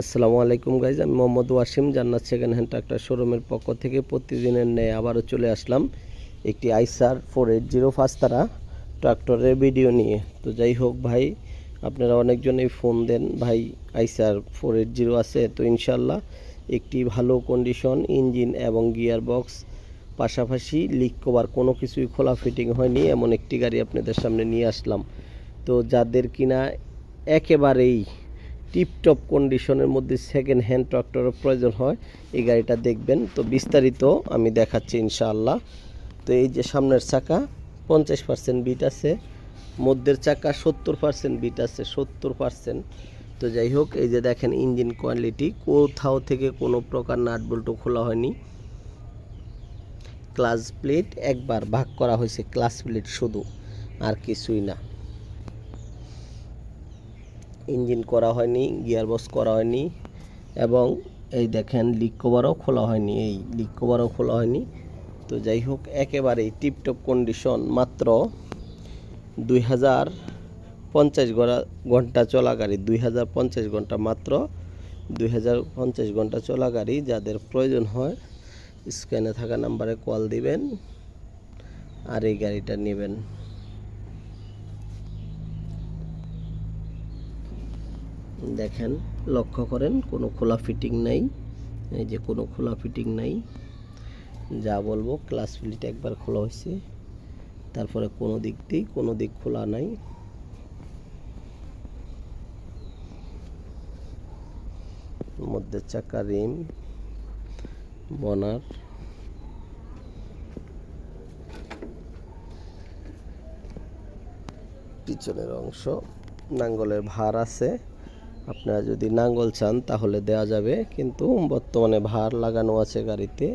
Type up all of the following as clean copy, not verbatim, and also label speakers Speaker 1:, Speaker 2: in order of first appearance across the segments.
Speaker 1: আসসালামু আলাইকুম গাইজ, আমি মোহাম্মদ ওয়াসিম জান্নাত সেকেন্ড হ্যান্ড ট্রাক্টর শোরুমের পক্ষ থেকে প্রতিদিনের ন্যায় আবারও চলে আসলাম একটি আইসার 480 ফাস্তারা ট্রাক্টরের ভিডিও নিয়ে। তো যাই হোক ভাই, আপনারা অনেকজনই ফোন দেন ভাই আইসার 480 আছে, তো ইনশাল্লাহ একটি ভালো কন্ডিশন ইঞ্জিন এবং গিয়ার বক্স পাশাপাশি লিক কভার কোনো কিছুই খোলা ফিটিং হয়নি এমন একটি গাড়ি আপনাদের সামনে নিয়ে আসলাম। তো যাদের কিনা একেবারেই টিপটপ কন্ডিশনের মধ্যে সেকেন্ড হ্যান্ড ট্রাক্টরের প্রয়োজন হয়, এই গাড়িটা দেখবেন। তো বিস্তারিত আমি দেখাচ্ছি ইনশাআল্লাহ। তো এই যে সামনের চাকা 50% বিট আছে, মধ্যের চাকা 70% বিট আছে, 70%। তো যাই হোক, এই যে দেখেন ইঞ্জিন কোয়ালিটি, কোথাও থেকে কোনো প্রকার নাট বল্টু খোলা হয়নি। ক্লাচ প্লেট একবার ভাগ করা হয়েছে, ক্লাচ প্লেট শুধু, আর কিছুই না। ইঞ্জিন করা হয়নি, গিয়ার বক্স করা হয়নি, এবং এই দেখেন লিক কভারও খোলা হয়নি, এই লিক কভারও খোলা হয়নি। তো যাই হোক, একেবারেই টিপটপ কন্ডিশন। মাত্র 2050 ঘন্টা চলা গাড়ি, 2050 ঘন্টা, মাত্র 2050 ঘন্টা চলা গাড়ি। যাদের প্রয়োজন হয় স্ক্রিনে থাকা নাম্বারে কল দিবেন আর এই গাড়িটা নেবেন। দেখেন, লক্ষ্য করেন, কোনো খোলা ফিটিং নাই, এই যে কোনো খোলা ফিটিং নাই। যা বলবো, ক্লাচ প্লেট একবার খোলা হয়েছে, তারপরে কোনো দিক খোলা নাই। মধ্যে চাকা, রিম, বনার, পিছনের অংশ, নাঙ্গলের ভার আছে। আপনারা যদি নাঙ্গল চান তাহলে দেওয়া যাবে, কিন্তু বর্তমানে ভার লাগানো আছে গাড়িতে।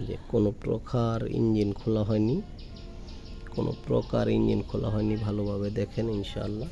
Speaker 1: যে কোনো প্রকার ইঞ্জিন খোলা হয়নি, কোনো প্রকার ইঞ্জিন খোলা হয়নি। ভালোভাবে দেখেন ইনশাআল্লাহ।